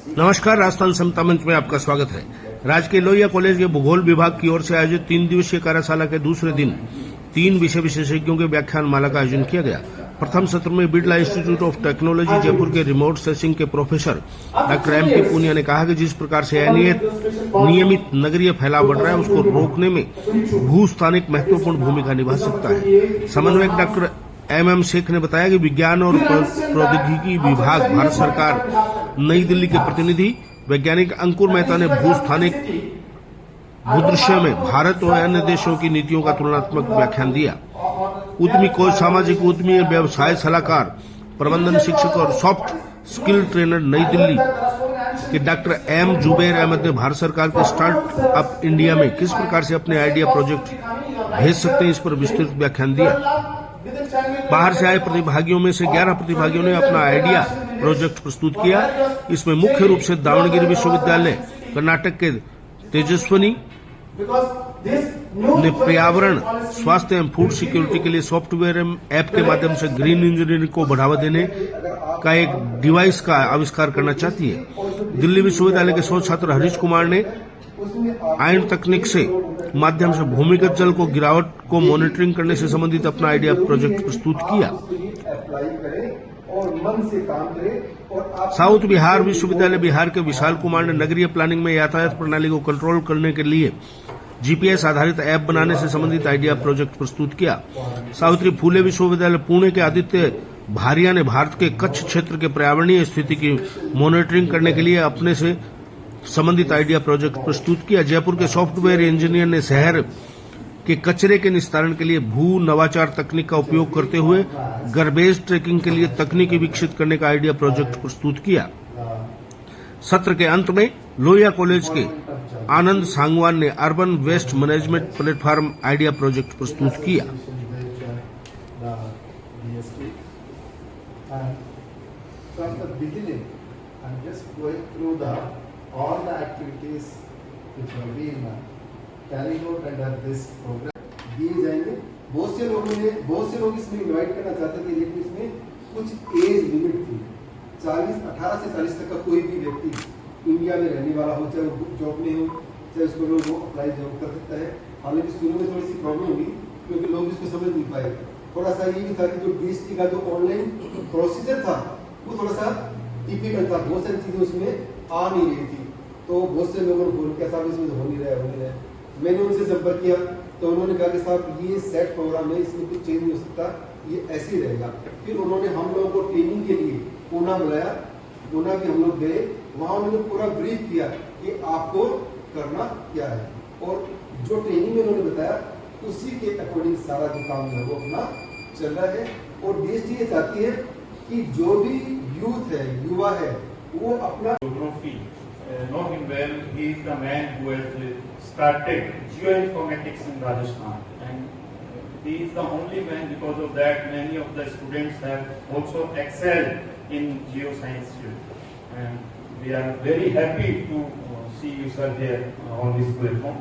नमस्कार, राजस्थान समता मंच में आपका स्वागत है। राजकीय लोहिया कॉलेज के भूगोल विभाग की ओर से आयोजित 3 दिवसीय कार्यशाला के दूसरे दिन 3 विषय विशेषज्ञों के व्याख्यान माला का आयोजन किया गया। प्रथम सत्र में Birla institute of technology Jaipur के रिमोट सेंसिंग के प्रोफेसर डॉक्टर एम.पी. पूनिया ने कहा कि जिस प्रकार से नियमित नगरीय फैलाव बढ़ रहा है, उसको रोकने में भूस्थानिक महत्वपूर्ण भूमिका निभा सकता है। समन्वयक डॉक्टर एम.एम. शेख ने बताया कि विज्ञान और प्रौद्योगिकी विभाग, भारत सरकार, नई दिल्ली के प्रतिनिधि वैज्ञानिक अंकुर मेहता ने भूस्थानिक भूदृश्य में भारत और अन्य देशों की नीतियों का तुलनात्मक व्याख्यान दिया। उद्यमी कोच, सामाजिक उद्यमी, व्यवसाय सलाहकार, प्रबंधन शिक्षक और सॉफ्ट स्किल ट्रेनर नई दिल्ली के डॉक्टर एम. जुबैर अहमद ने भारत सरकार के स्टार्टअप इंडिया में किस प्रकार से अपने आइडिया प्रोजेक्ट भेज सकते हैं, इस पर विस्तृत व्याख्यान दिया। बाहर से आए प्रतिभागियों में से 11 प्रतिभागियों ने अपना आइडिया प्रोजेक्ट प्रस्तुत किया। इसमें मुख्य रूप से दावणगिरी विश्वविद्यालय, कर्नाटक के तेजस्वनी ने पर्यावरण, स्वास्थ्य एवं फूड सिक्योरिटी के लिए सॉफ्टवेयर ऐप के माध्यम से ग्रीन इंजीनियरिंग को बढ़ावा देने का एक डिवाइस का आविष्कार करना चाहती है। दिल्ली विश्वविद्यालय के शोध छात्र हरीश कुमार ने आयन तकनीक से माध्यम से भूमिगत जल को गिरावट को मॉनिटरिंग करने से संबंधित अपना आइडिया प्रोजेक्ट प्रस्तुत किया। साउथ बिहार विश्वविद्यालय बिहार के विशाल कुमार ने नगरीय प्लानिंग में यातायात प्रणाली को कंट्रोल करने के लिए जीपीएस आधारित ऐप बनाने से संबंधित आइडिया प्रोजेक्ट प्रस्तुत किया। सावित्री फूले विश्वविद्यालय पुणे के आदित्य भारिया ने भारत के कच्छ क्षेत्र के पर्यावरणीय स्थिति की मॉनिटरिंग करने के लिए अपने से संबंधित आइडिया प्रोजेक्ट प्रस्तुत किया। जयपुर के सॉफ्टवेयर इंजीनियर ने शहर के कचरे के निस्तारण के लिए भू नवाचार तकनीक का उपयोग करते हुए गार्बेज ट्रैकिंग के लिए तकनीकी विकसित करने का आइडिया प्रोजेक्ट प्रस्तुत किया। सत्र के अंत में लोहिया कॉलेज के आनंद सांगवान ने urban waste management platform idea project प्रस्तुत किया। all the activities which have been carried out under this program दिए जाएंगे। बहुत से लोग इसमें इनवाइट करना चाहते थे, लेकिन इसमें कुछ एज लिमिट थी। 18 से 40 तक का कोई भी व्यक्ति इंडिया में रहने वाला हो, चाहे वो जॉब में हो, चाहे उसको लोग वो अप्लाई जॉब कर सकता है। हालांकि शुरू में थोड़ी सी प्रॉब्लम हुई क्योंकि लोग इसको समझ नहीं पाए। थोड़ा सा ये भी था कि जो डीएसटी का जो ऑनलाइन प्रोसीजर था वो थोड़ा सा डिफिकल्ट था, बहुत सारी चीजें उसमें आ नहीं रही थी। तो बहुत से लोगों ने बोल के साहब इसमें हो नहीं रहा है। मैंने उनसे संपर्क किया तो उन्होंने कहा कि साहब ये सेट प्रोग्राम है, इसमें कुछ चेंज नहीं हो सकता, ये ऐसे ही रहेगा। फिर उन्होंने हम लोगों को ट्रेनिंग के लिए पूना बुलाया। पूना भी हम लोग गए, वहां उन्होंने पूरा ब्रीफ किया कि आपको करना क्या है, और जो ट्रेनिंग में उन्होंने बताया उसी के अकॉर्डिंग सारा जो काम है वो अपना चल रहा है। और देश ये चाहती है कि जो भी यूथ है, युवा है, वो अपना know him well. He is the man who has started geoinformatics in Rajasthan, and he is the only man. Because of that, many of the students have also excelled in geoscience field, and we are very happy to see you sir here on this platform.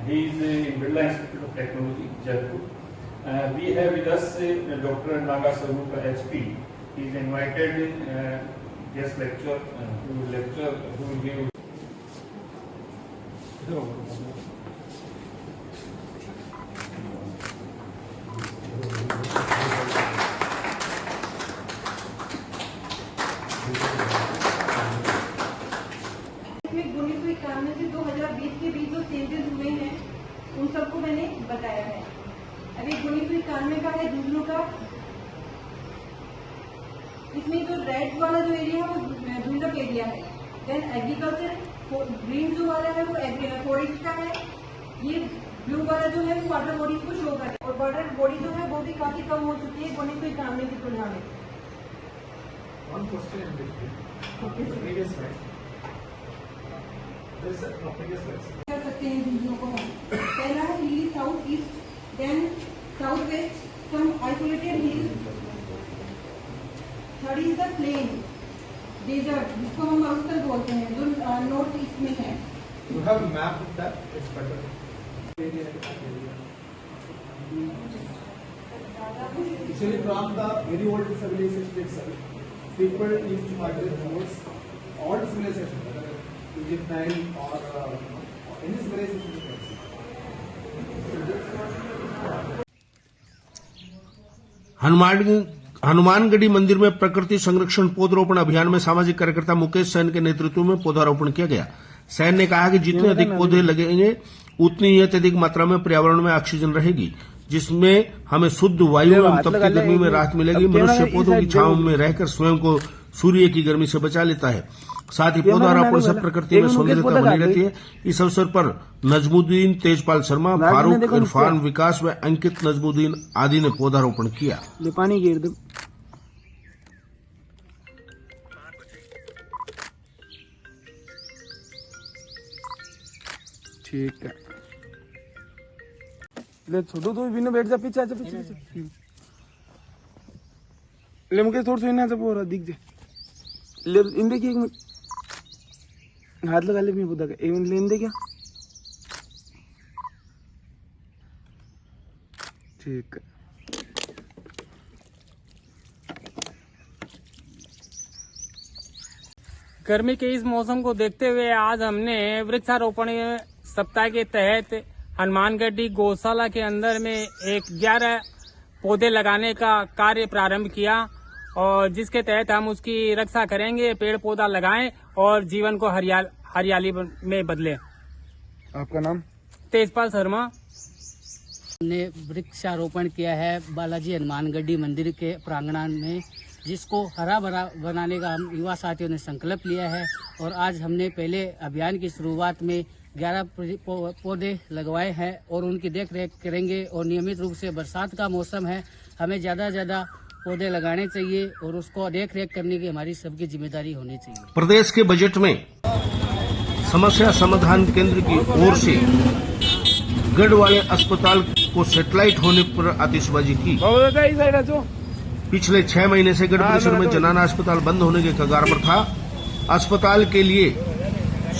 He is in Birla Institute of Technology, Jaipur. We have with us Dr. Naga Sarupa HP. He is invited in guest lecture who will give से 2020 के बीच जो changes हुए हैं उन सबको मैंने बताया है। अभी 1991 का है दूसरों का। इसमें जो रेड वाला जो एरिया है वो डूडक एरिया है। देन एग्रीकल्चर, ग्रीन जो वाला है वो फॉरेस्ट का है। ये ब्लू वाला जो है वो वाटर बॉडीज को शो कर है, और वाटर बॉडी जो है वो भी काफी कम हो चुकी है 1991 की तुलना में। कर सकते हैं दूसरों को हम। पहला है hilly south east, then south west, some isolated hills. Third is the plain desert, जिसको हम माउंटेन बोलते हैं, जो नॉर्थ ईस्ट में है। You have a map of that? It's better. Actually, from the very old civilization itself, people used to migrate towards all civilization, whether Egyptian or any civilization you can see. Hanumangarhi मंदिर में प्रकृति संरक्षण पौधरोपण अभियान में सामाजिक कार्यकर्ता मुकेश सैन के नेतृत्व में पौधारोपण किया गया। सैन ने कहा कि जितने अधिक पौधे लगेंगे उतनी ही अत्यधिक मात्रा में पर्यावरण में ऑक्सीजन रहेगी, जिसमें हमें शुद्ध वायु एवं तपती गर्मी में राहत मिलेगी। मनुष्य पौधों की छांव में रहकर स्वयं को सूर्य की गर्मी से बचा लेता है। साथ ही पौधारोपण से प्रकृति में सौंदर्यता बनी रहती है। इस अवसर पर नजमुद्दीन, तेजपाल शर्मा, फारूक, इरफान, विकास व अंकित नजमुद्दीन आदि ने पौधारोपण किया। पानी गिर दो। ठीक है, ले छोटू तू भी बैठ जा, पीछे आजा, पीछे ले मुझे थोड़ा सा ना पूरा दिख जाए। ले इन देखिए, एक मिनट हाथ लगा ले, मैं बुदा का एक मिनट लेन दे क्या। ठीक है, गर्मी के इस मौसम को देखते हुए आज हमने वृक्षारोपण सप्ताह के तहत हनुमानगढ़ी गौशाला के अंदर में 11 पौधे लगाने का कार्य प्रारंभ किया और जिसके तहत हम उसकी रक्षा करेंगे, पेड़ पौधा लगाएं और जीवन को हरियाली में बदलें। आपका नाम? तेजपाल शर्मा। हमने वृक्षारोपण किया है बालाजी हनुमानगढ़ी मंदिर के प्रांगण में, जिसको हरा भरा बनाने का हम युवा साथियों ने संकल्प लिया है और आज हमने पहले अभियान की शुरुआत में 11 पौधे लगवाए हैं और उनकी देख रेख करेंगे। और नियमित रूप से बरसात का मौसम है, हमें ज्यादा से ज्यादा पौधे लगाने चाहिए और उसको देख रेख करने की हमारी सबकी जिम्मेदारी होनी चाहिए। प्रदेश के बजट में समस्या समाधान केंद्र की ओर से गढ़वाले अस्पताल को सैटेलाइट होने पर आतिशबाजी की। पिछले 6 महीने से गढ़ परिसर में जनाना अस्पताल बंद होने के कगार पर था। अस्पताल के लिए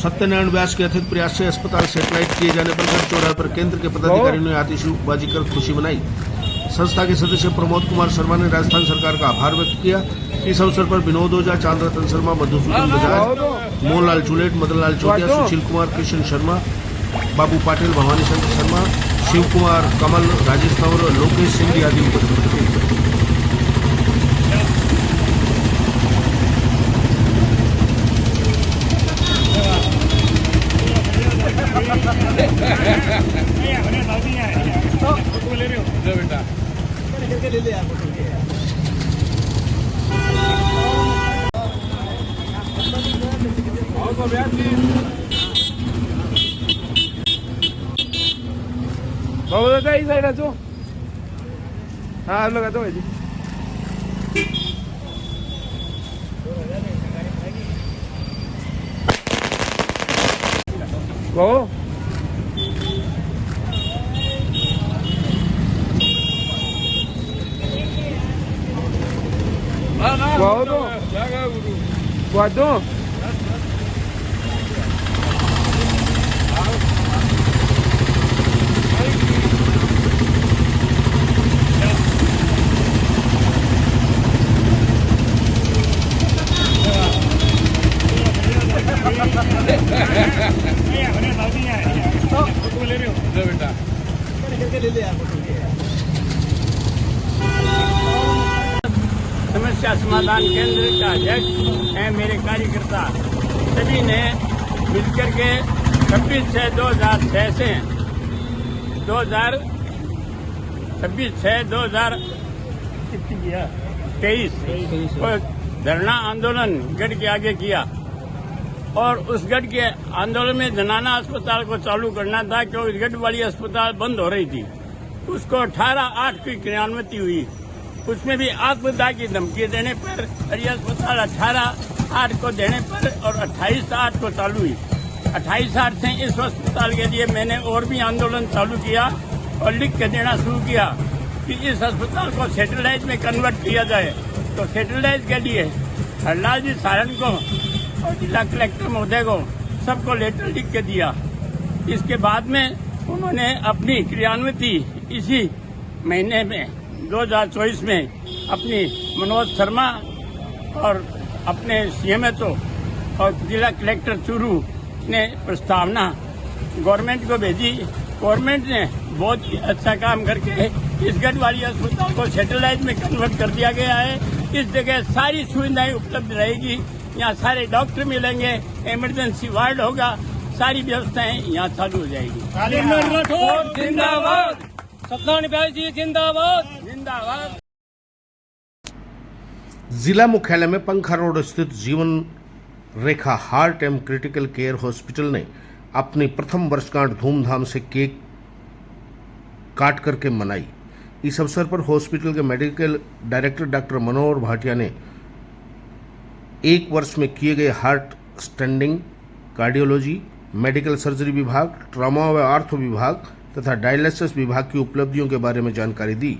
सत्यनारायण व्यास के अथक प्रयास से अस्पताल सैटेलाइट किए जाने पर गढ़ चौराहे पर केंद्र के पदाधिकारियों ने आतिशबाजी कर खुशी मनाई। संस्था के सदस्य प्रमोद कुमार शर्मा ने राजस्थान सरकार का आभार व्यक्त किया। इस अवसर पर विनोद ओझा, चांद रतन शर्मा, मधुसूदन बजाज, मोहनलाल चुलेट, मदनलाल चौथिया, सुशील कुमार, किशन शर्मा, बाबू पाटिल, भवानी शंकर शर्मा, शिव कुमार, कमल, राजेश तंवर, लोकेश सिंह आदि उपस्थित थे। बहुत ही साइड है जो, हाँ लगा दो भाई जी। वो दो समस्या समाधान केंद्र का अध्यक्ष है मेरे कार्यकर्ता सभी ने मिलकर के 26/6/2006 से 26/6/2023 को धरना आंदोलन गढ़ के आगे किया और उस गढ़ के आंदोलन में जनाना अस्पताल को चालू करना था क्योंकि गढ़ वाली अस्पताल बंद हो रही थी। उसको 18/8 की क्रियान्विति हुई, उसमें भी आत्मदाह की धमकी देने पर ये अस्पताल 18/8 को देने पर और 28/8 को चालू हुई। 28/8 से इस अस्पताल के लिए मैंने और भी आंदोलन चालू किया और लिख के देना शुरू किया कि इस अस्पताल को सैटेलाइट में कन्वर्ट किया जाए। तो सैटेलाइट के लिए हरलाल जी सारण को और जिला कलेक्टर महोदय को सबको लेटर लिख के दिया। इसके बाद में उन्होंने अपनी क्रियान्विति इसी महीने में 2024 में अपनी मनोज शर्मा और अपने CMHO और जिला कलेक्टर चूरू ने प्रस्तावना गवर्नमेंट को भेजी। गवर्नमेंट ने बहुत ही अच्छा काम करके इस गढ़वाली अस्पताल को सैटेलाइट में कन्वर्ट कर दिया गया है। इस जगह सारी सुविधाएं उपलब्ध रहेगी, यहाँ सारे डॉक्टर मिलेंगे, इमरजेंसी वार्ड होगा, सारी व्यवस्थाएं यहाँ चालू हो जाएगी। जिंदाबाद, सत्तान जी जिंदाबाद, जिंदाबाद। जिला मुख्यालय में पंखा रोड स्थित Jeevan Rekha heart and critical care hospital ने अपनी प्रथम वर्षगांठ धूमधाम से केक काट करके मनाई। इस अवसर पर हॉस्पिटल के मेडिकल डायरेक्टर डॉक्टर मनोहर भाटिया ने एक वर्ष में किए गए heart standing, cardiology, medical surgery विभाग, ट्रॉमा व आर्थो विभाग तथा डायलिसिस विभाग की उपलब्धियों के बारे में जानकारी दी।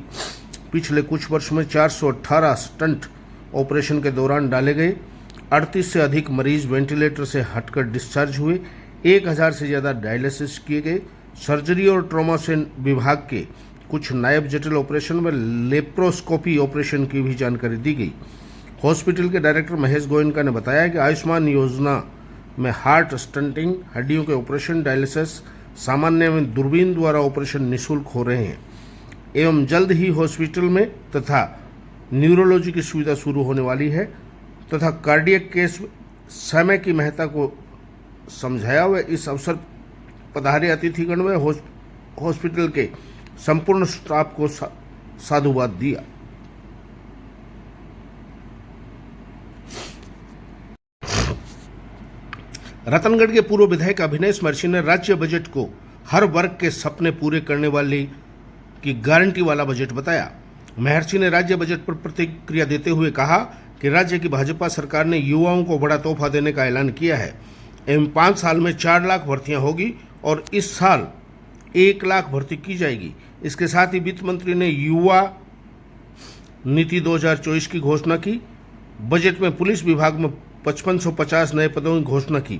पिछले कुछ वर्ष में 418 स्टंट ऑपरेशन के दौरान डाले गए, 38 से अधिक मरीज वेंटिलेटर से हटकर डिस्चार्ज हुए, 1000 से ज़्यादा डायलिसिस किए गए, सर्जरी और ट्रॉमा से विभाग के कुछ नायब जटिल ऑपरेशन व लेप्रोस्कोपी ऑपरेशन की भी जानकारी दी गई। हॉस्पिटल के डायरेक्टर महेश गोयनका ने बताया कि आयुष्मान योजना में हार्ट स्टंटिंग, हड्डियों के ऑपरेशन, डायलिसिस, सामान्य में दूरबीन द्वारा ऑपरेशन निःशुल्क हो रहे हैं एवं जल्द ही हॉस्पिटल में तथा न्यूरोलॉजी की सुविधा शुरू होने वाली है तथा कार्डियक केस समय की महत्ता को समझाया व इस अवसर पधारे अतिथिगण व हॉस्पिटल के संपूर्ण स्टाफ को साधुवाद दिया। रतनगढ़ के पूर्व विधायक अभिनेश महर्षि ने राज्य बजट को हर वर्ग के सपने पूरे करने वाली की गारंटी वाला बजट बताया। महर्षि ने राज्य बजट पर प्रतिक्रिया देते हुए कहा कि राज्य की भाजपा सरकार ने युवाओं को बड़ा तोहफा देने का ऐलान किया है एवं 5 साल में 4 लाख भर्तियां होगी और इस साल 1 लाख भर्ती की जाएगी। इसके साथ ही वित्त मंत्री ने युवा नीति 2024 की घोषणा की। बजट में पुलिस विभाग में 5550 नए पदों की घोषणा की।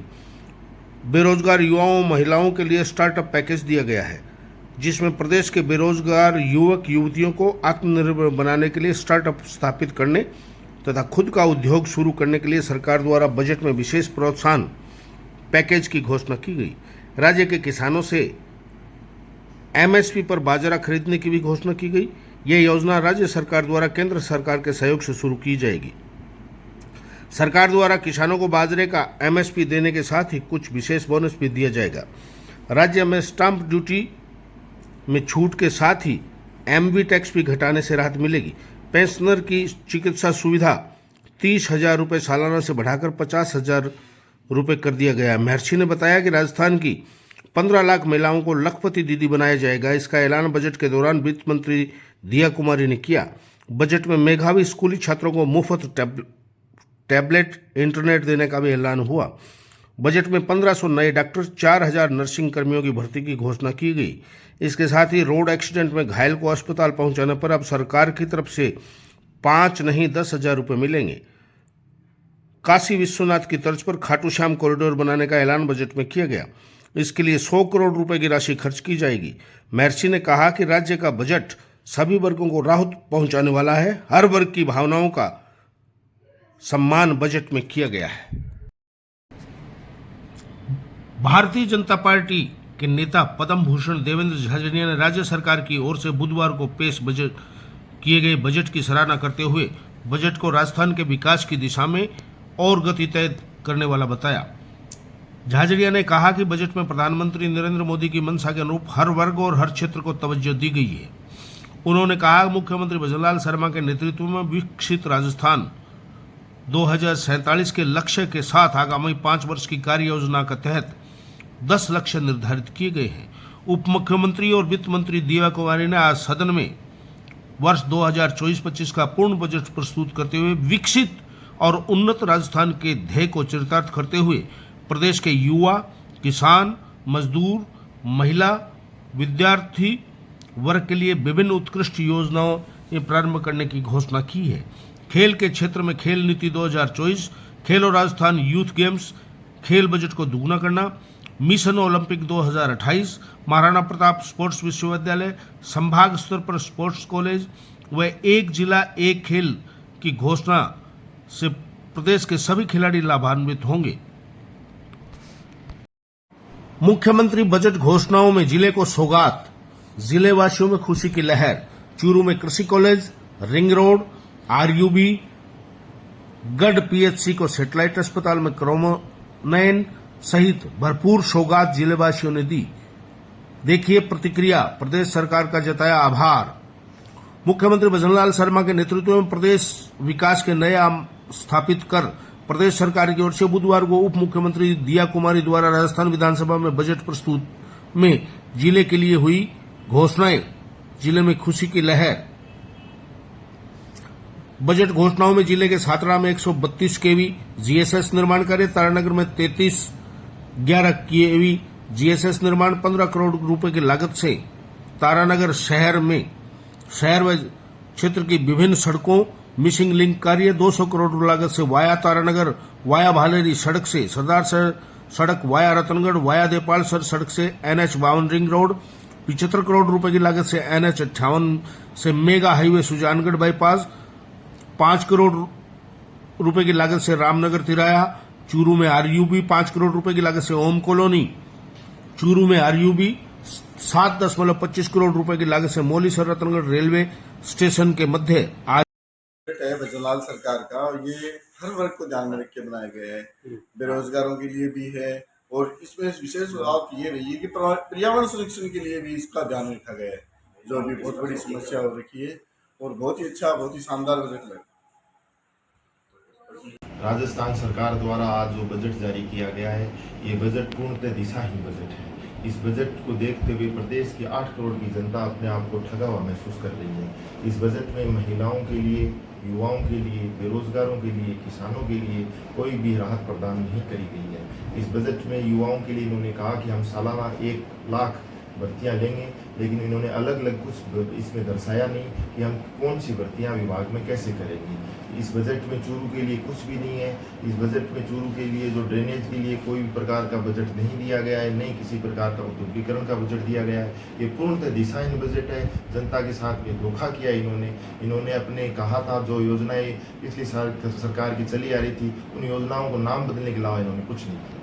बेरोजगार युवाओं महिलाओं के लिए स्टार्टअप पैकेज दिया गया है, जिसमें प्रदेश के बेरोजगार युवक युवतियों को आत्मनिर्भर बनाने के लिए स्टार्टअप स्थापित करने तथा खुद का उद्योग शुरू करने के लिए सरकार द्वारा बजट में विशेष प्रोत्साहन पैकेज की घोषणा की गई। राज्य के किसानों से एमएसपी पर बाजरा खरीदने की भी घोषणा की गई। यह योजना राज्य सरकार द्वारा केंद्र सरकार के सहयोग से शुरू की जाएगी। सरकार द्वारा किसानों को बाजरे का एमएसपी देने के साथ ही कुछ विशेष बोनस भी दिया जाएगा। राज्य में स्टाम्प ड्यूटी में छूट के साथ ही एमवी टैक्स भी घटाने से राहत मिलेगी। पेंशनर की चिकित्सा सुविधा 30,000 रुपये सालाना से बढ़ाकर 50,000 रुपये कर दिया गया। महर्षि ने बताया कि राजस्थान की 15 लाख महिलाओं को लखपति दीदी बनाया जाएगा। इसका ऐलान बजट के दौरान वित्त मंत्री दिया कुमारी ने किया। बजट में मेधावी स्कूली छात्रों को मुफ्त टैबलेट, इंटरनेट देने का भी ऐलान हुआ। बजट में 1500 नए डॉक्टर, 4000 नर्सिंग कर्मियों की भर्ती की घोषणा की गई। इसके साथ ही रोड एक्सीडेंट में घायल को अस्पताल पहुंचाने पर अब सरकार की तरफ से 5 नहीं 10,000 रुपये मिलेंगे। काशी विश्वनाथ की तर्ज पर खाटू श्याम कॉरिडोर बनाने का ऐलान बजट में किया गया। इसके लिए 100 करोड़ रुपए की राशि खर्च की जाएगी। महर्षि ने कहा कि राज्य का बजट सभी वर्गों को राहत पहुंचाने वाला है। हर वर्ग की भावनाओं का सम्मान बजट में किया गया है। भारतीय जनता पार्टी के नेता पद्म भूषण देवेंद्र झाझड़िया ने राज्य सरकार की ओर से बुधवार को पेश किए गए बजट की सराहना करते हुए बजट को राजस्थान के विकास की दिशा में और गति तय करने वाला बताया। झाझड़िया ने कहा कि बजट में प्रधानमंत्री नरेंद्र मोदी की मंशा के अनुरूप हर वर्ग और हर क्षेत्र को तवज्जो दी गई है। उन्होंने कहा मुख्यमंत्री भजनलाल शर्मा के नेतृत्व में विकसित राजस्थान 2047 के लक्ष्य के साथ आगामी 5 वर्ष की कार्य योजना के तहत 10 लक्ष्य निर्धारित किए गए हैं। उप मुख्यमंत्री और वित्त मंत्री दिया कुमारी ने आज सदन में वर्ष 2024-25 का पूर्ण बजट प्रस्तुत करते हुए विकसित और उन्नत राजस्थान के ध्येय को चरितार्थ करते हुए प्रदेश के युवा, किसान, मजदूर, महिला, विद्यार्थी वर्ग के लिए विभिन्न उत्कृष्ट योजनाओं प्रारंभ करने की घोषणा की है। खेल के क्षेत्र में खेल नीति 2024, खेलो राजस्थान यूथ गेम्स, खेल बजट को दुगना करना, mission Olympic 2028, Maharana Pratap sports विश्वविद्यालय, संभाग स्तर पर स्पोर्ट्स कॉलेज व एक जिला एक खेल की घोषणा से प्रदेश के सभी खिलाड़ी लाभान्वित होंगे। मुख्यमंत्री बजट घोषणाओं में जिले को सौगात, जिले वासियों में खुशी की लहर। चूरू में कृषि कॉलेज, रिंग रोड, आरयूबी, गढ़ पीएचसी को सैटेलाइट अस्पताल में क्रोमोनयन सहित भरपूर सौगात जिले वासियों ने दी। देखिए प्रतिक्रिया, प्रदेश सरकार का जताया आभार। मुख्यमंत्री भजनलाल शर्मा के नेतृत्व में प्रदेश विकास के नए आयाम स्थापित कर प्रदेश सरकार की ओर से बुधवार को उप मुख्यमंत्री दिया कुमारी द्वारा राजस्थान विधानसभा में बजट प्रस्तुत में जिले के लिए हुई घोषणाएं, जिले में खुशी की लहर। बजट घोषणाओं में जिले के सातरा में 132 केवी जीएसएस निर्माण कार्य, तारानगर में 3311 केवी जीएसएस निर्माण 15 करोड़ रुपए की लागत से, तारानगर शहर व क्षेत्र की विभिन्न सड़कों मिसिंग लिंक कार्य 200 करोड़ लागत से वाया तारानगर वाया भालेरी सड़क से, सरदार सड़क वाया रतनगढ़ वाया देपाल सड़क से NH52 रिंग रोड 75 करोड़ रुपए की लागत से, NH58 से mega highway Sujangarh bypass 5 crore रुपए की लागत से रामनगर तिराया, चूरू में आरयूबी 5 करोड़ रुपए की लागत से ओम कॉलोनी, चूरू में आरयूबी 7.25 करोड़ रुपए की लागत से मौली सर रतनगढ़ रेलवे स्टेशन के मध्य बजट है भजनलाल सरकार का, और ये हर वर्ग को ध्यान में रख के बनाए गए हैं। बेरोजगारों के लिए भी है, और इसमें विशेष बात ये रही है कि पर्यावरण संरक्षण के लिए भी इसका ध्यान रखा गया है, जो अभी बहुत बड़ी समस्या हो रखी है। और बहुत ही अच्छा, बहुत ही शानदार बजट लगा। राजस्थान सरकार द्वारा आज जो बजट जारी किया गया है, ये बजट पूर्णतः दिशाहीन बजट है। इस बजट को देखते हुए प्रदेश की 8 करोड़ की जनता अपने आप को ठगा हुआ महसूस कर रही है। इस बजट में महिलाओं के लिए, युवाओं के लिए, बेरोजगारों के लिए, किसानों के लिए कोई भी राहत प्रदान नहीं करी गई है। इस बजट में युवाओं के लिए इन्होंने कहा कि हम सालाना 1 लाख भर्तियां लेंगे, लेकिन इन्होंने अलग अलग कुछ इसमें दर्शाया नहीं कि हम कौन सी भर्तियां विभाग में कैसे करेंगे। इस बजट में चूरू के लिए कुछ भी नहीं है। इस बजट में चूरू के लिए जो ड्रेनेज के लिए कोई भी प्रकार का बजट नहीं दिया गया है, नहीं किसी प्रकार का औद्योगिकरण का बजट दिया गया है। ये पूर्णतः दिशाहीन बजट है। जनता के साथ में धोखा किया इन्होंने अपने कहा था जो योजनाएं पिछली सरकार की चली आ रही थी, उन योजनाओं को नाम बदलने के अलावा इन्होंने कुछ नहीं किया।